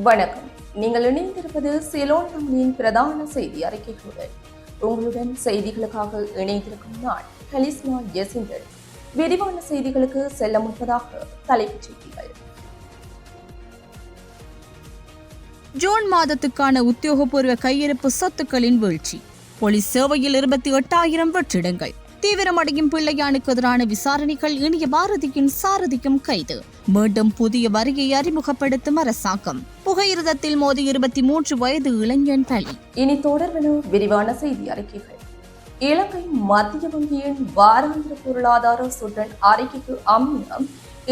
வணக்கம். நீங்கள் இணைந்திருப்பது சிலோன் தமிழின் பிரதான செய்தி அறிக்கைகளுடன். உங்களுடன் செய்திகளுக்காக இணைந்திருக்கும் நான் கலிஸ்மா ஜெசிந்தர். விரிவான செய்திகளுக்கு செல்ல முன்பதாக தலைப்புச் செய்திகள். ஜூன் மாதத்துக்கான உத்தியோகபூர்வ கையிருப்பு சொத்துக்களின் வீழ்ச்சி. போலீஸ் சேவையில் 28,000 வெற்றிடங்கள். தீவிரமடையும் பிள்ளையானுக்கு எதிரான விசாரணைகள். இனிய பாரதியின் சாரதியும் கைது. மீண்டும் புதிய வரியை அறிமுகப்படுத்தும் அரசாங்கம். புகையிரதத்தில் மோதி 23 வயது இளைஞன் பலி. இனி தொடர்பென விரிவான செய்தி அறிக்கைகள். இலங்கை மத்திய வங்கியின் வாராந்திர பொருளாதார சுற்றன் அறிக்கைக்கு அமைய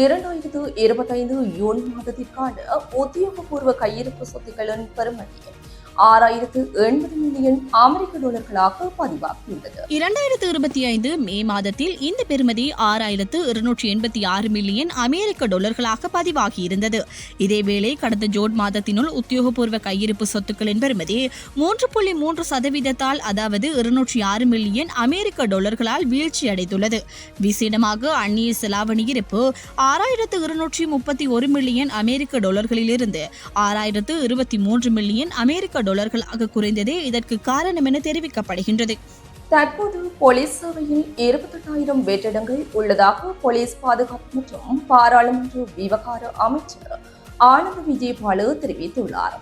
2025 ஜூன் மாதத்திற்கான உத்தியோகபூர்வ கையிருப்பு சொத்துக்களின் பெறுமதி $680 மில்லியன் பதிவாகியுள்ளது. 2025 மே மாதத்தில் இந்த பெறுமதி $6,286 மில்லியன் பதிவாகியிருந்தது. இதேவேளை கடந்த ஜூன் மாதத்தினுள் உத்தியோகபூர்வ கையிருப்பு சொத்துக்களின் பெறுமதி 3.3% அதாவது $206 மில்லியன் வீழ்ச்சியடைந்துள்ளது. விசேடமாக அந்நிய செலாவணி இருப்பு $6,231 மில்லியன் இருந்து $6,023 மில்லியன் டாலர்களாக குறைந்ததே இதற்கு காரணம் என தெரிவிக்கப்படுகின்றது. தற்போது போலீஸ் சேவையில் 28,000 வெற்றிடங்கள் உள்ளதாக போலீஸ் பாதுகாப்பு மற்றும் பாராளுமன்ற விவகார அமைச்சர் ஆனந்த் விஜயபால தெரிவித்துள்ளார்.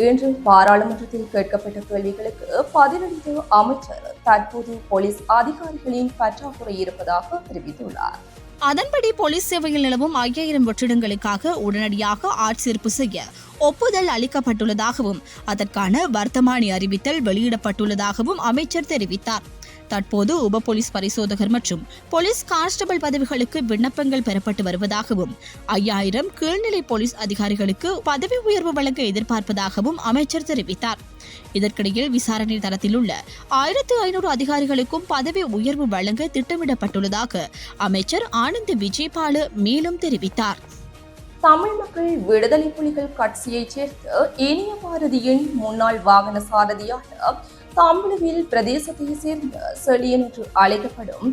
இன்று பாராளுமன்றத்தில் கேட்கப்பட்ட கேள்விகளுக்கு பதிலளித்த அமைச்சர் தற்போது போலீஸ் அதிகாரிகளின் பற்றாக்குறை இருப்பதாக தெரிவித்துள்ளார். அதன்படி போலீஸ் சேவையில் நிலவும் 5,000 வெற்றிடங்களுக்காக உடனடியாக ஆட்சேர்ப்பு செய்ய ஒப்புதல் அளிக்கப்பட்டுள்ளதாகவும் அதற்கான வர்த்தமானி அறிவித்தல் வெளியிடப்பட்டுள்ளதாகவும் அமைச்சர் தெரிவித்தார். தற்போது உப போலீஸ் பரிசோதகர் மற்றும் போலீஸ் கான்ஸ்டபிள் பதவிகளுக்கு விண்ணப்பங்கள் பெறப்பட்டு வருவதாகவும் 5,000 கீழ்நிலை போலீஸ் அதிகாரிகளுக்கு பதவி உயர்வு வழங்க எதிர்பார்ப்பதாகவும் அமைச்சர் தெரிவித்தார். இதற்கிடையில் விசாரணை தரத்தில் உள்ள 1,500 அதிகாரிகளுக்கும் பதவி உயர்வு வழங்க திட்டமிடப்பட்டுள்ளதாக அமைச்சர் ஆனந்த் விஜயபால மேலும் தெரிவித்தார். தமிழ் மக்கள் விடுதலை புலிகள் கட்சியைச் சேர்ந்த இனிய பாரதியின் முன்னாள் வாகன சாரதியான தம்புலுவில் பிரதேசத்தை சேர்ந்த செழியன் என்று அழைக்கப்படும்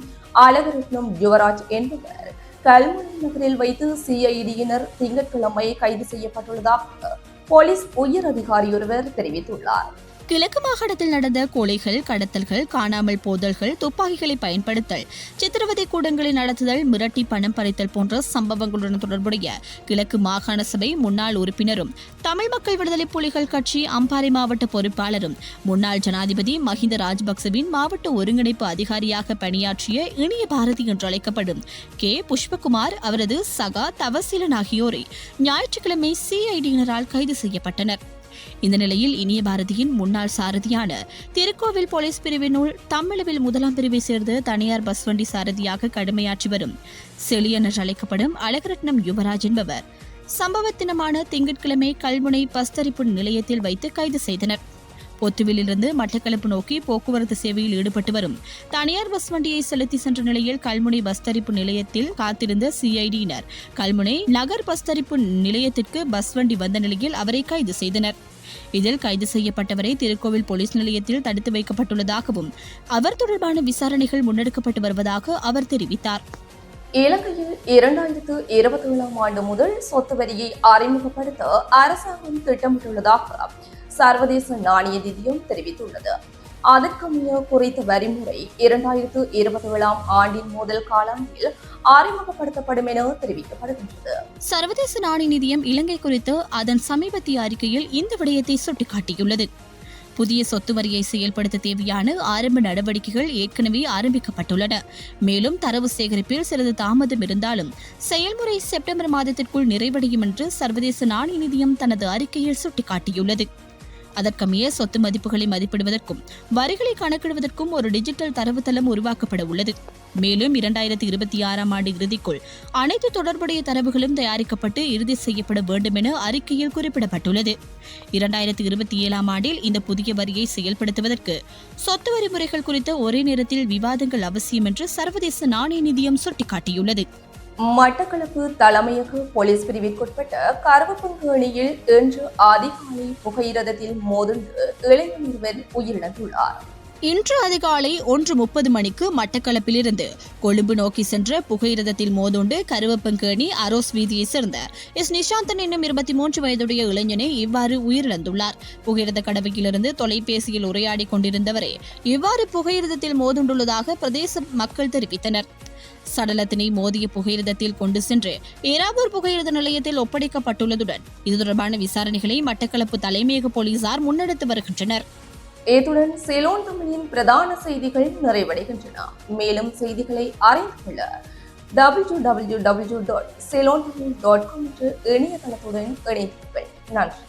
அழகரத்னம் யுவராஜ் என்பவர் கல்முனை நகரில் வைத்து சிஐடியினர் திங்கட்கிழமை கைது செய்யப்பட்டுள்ளதாக போலீஸ் உயர் அதிகாரியொருவர் தெரிவித்துள்ளார். கிழக்கு மாகாணத்தில் நடந்த கொலைகள், கடத்தல்கள், காணாமல் போதல்கள், துப்பாக்கிகளை பயன்படுத்தல், சித்திரவதை கூடங்களை நடத்துதல், மிரட்டி பணம் பறித்தல் போன்ற சம்பவங்களுடன் தொடர்புடைய கிழக்கு மாகாண சபை முன்னாள் உறுப்பினரும் தமிழ் மக்கள் விடுதலை புலிகள் கட்சி அம்பாறை மாவட்ட பொறுப்பாளரும் முன்னாள் ஜனாதிபதி மஹிந்த ராஜபக்சவின் மாவட்ட ஒருங்கிணைப்பு அதிகாரியாக பணியாற்றிய இனிய பாரதி என்று அழைக்கப்படும் கே. புஷ்பகுமார் அவரது சகா தவசீலன் ஆகியோரை ஞாயிற்றுக்கிழமை சிஐடியினரால் கைது செய்யப்பட்டனர். இந்த நிலையில் இனிய பாரதியின் முன்னாள் சாரதியான திருக்கோவில் போலீஸ் பிரிவினுள் தம்மிளவில் 1ஆம் பிரிவை சேர்ந்த தனியார் பஸ் வண்டி சாரதியாக கடமையாற்றி வரும் செழியன் என்று அழைக்கப்படும் அழகரத்னம் யுவராஜ் என்பவர் சம்பவ தினமான திங்கட்கிழமை கல்முனை பஸ் தரிப்பு நிலையத்தில் வைத்து கைது செய்தனர். பொத்துவிலிருந்து மட்டக்களப்பு நோக்கி போக்குவரத்து சேவையில் ஈடுபட்டு வரும் தனியார் பஸ் வண்டியை செலுத்தி சென்ற நிலையில் கல்முனை பஸ் தரிப்பு நிலையத்தில் காத்திருந்த சிஐடியினர் கல்முனை நகர் பஸ் தரிப்பு நிலையத்திற்கு பஸ் வண்டி வந்த நிலையில் அவரை கைது செய்தனர். இதில் கைது செய்யப்பட்டவரை திருக்கோவில் போலீஸ் நிலையத்தில் தடுத்து வைக்கப்பட்டுள்ளதாகவும் அவர் தொடர்பான விசாரணைகள் முன்னெடுக்கப்பட்டு வருவதாக அவர் தெரிவித்தார். இலங்கையில் 2027ஆம் ஆண்டு முதல் சொத்து வரியை அறிமுகப்படுத்த அரசாங்கம் திட்டமிட்டுள்ளதாக சர்வதேச நாணய நிதியம் தெரிவித்துள்ளது. அதற்கமைய குறித்த வரிமுறை 2027ஆம் ஆண்டின் முதல் காலாண்டில் அறிமுகப்படுத்தப்படும் என தெரிவிக்கப்படுகின்றது. சர்வதேச நாணய நிதியம் இலங்கை குறித்து அதன் சமீபத்திய அறிக்கையில் இந்த விடயத்தை சுட்டிக்காட்டியுள்ளது. புதிய சொத்து வரியை செயல்படுத்த தேவையான ஆரம்ப நடவடிக்கைகள் ஏற்கனவே ஆரம்பிக்கப்பட்டுள்ளன. மேலும் தரவு சேகரிப்பில் சிறிது தாமதம் இருந்தாலும் செயல்முறை செப்டம்பர் மாதத்திற்குள் நிறைவடையும் என்று சர்வதேச நாணய நிதியம் தனது அறிக்கையில் சுட்டிக்காட்டியுள்ளது. அதற்கமைய சொத்து மதிப்புகளை மதிப்பிடுவதற்கும் வரிகளை கணக்கிடுவதற்கும் ஒரு டிஜிட்டல் தரவுத்தளம் உருவாக்கப்பட உள்ளது. மேலும் 2026ஆம் ஆண்டு இறுதிக்குள் அனைத்து தொடர்புடைய தரவுகளும் தயாரிக்கப்பட்டு இறுதி செய்யப்பட வேண்டும் என அறிக்கையில் குறிப்பிடப்பட்டுள்ளது. 2027ஆம் ஆண்டில் இந்த புதிய வரியை செயல்படுத்துவதற்கு சொத்து வரி முறைகள் குறித்த ஒரே நேரத்தில் விவாதங்கள் அவசியம் என்று சர்வதேச நாணய நிதியம் சுட்டிக்காட்டியுள்ளது. மட்டக்களப்பு தலைமையக போலீஸ் பிரிவிற்குட்பட்ட கருவப்பங்கேணியில் இன்று அதிகாலை புகையிரதத்தில் மோதுண்டு இளைஞர் ஒருவர் உயிரிழந்துள்ளார். இன்று அதிகாலை 1:30 மணிக்கு மட்டக்களப்பிலிருந்து கொழும்பு நோக்கி சென்ற புகையிரதத்தில் மோதுண்டு கருவப்பங்கேணி அரோஸ் வீதியைச் சேர்ந்த நிஷாந்தன் என்னும் 23 வயதுடைய இளைஞனை இவ்வாறு உயிரிழந்துள்ளார். புகையிரத கடவையிலிருந்து தொலைபேசியில் உரையாடிக் கொண்டிருந்தவரே இவ்வாறு புகையிரதத்தில் மோதுண்டுள்ளதாக பிரதேச மக்கள் தெரிவித்தனர். சடலத்தினை மோதிய புகையிரதத்தில் கொண்டு சென்று ஏராவூர் புகையிரத நிலையத்தில் ஒப்படைக்கப்பட்டுள்ளதுடன் இது தொடர்பான விசாரணைகளை மட்டக்களப்பு தலைமையக போலீசார் முன்னெடுத்து வருகின்றனர். இத்துடன் செலோன் தமிழின் பிரதான செய்திகள் நிறைவடைகின்றன. மேலும் செய்திகளை அறிந்து கொள்ள www.ceylontamil.com என்ற இணையதளத்துடன் இணைந்திருங்கள். நன்றி.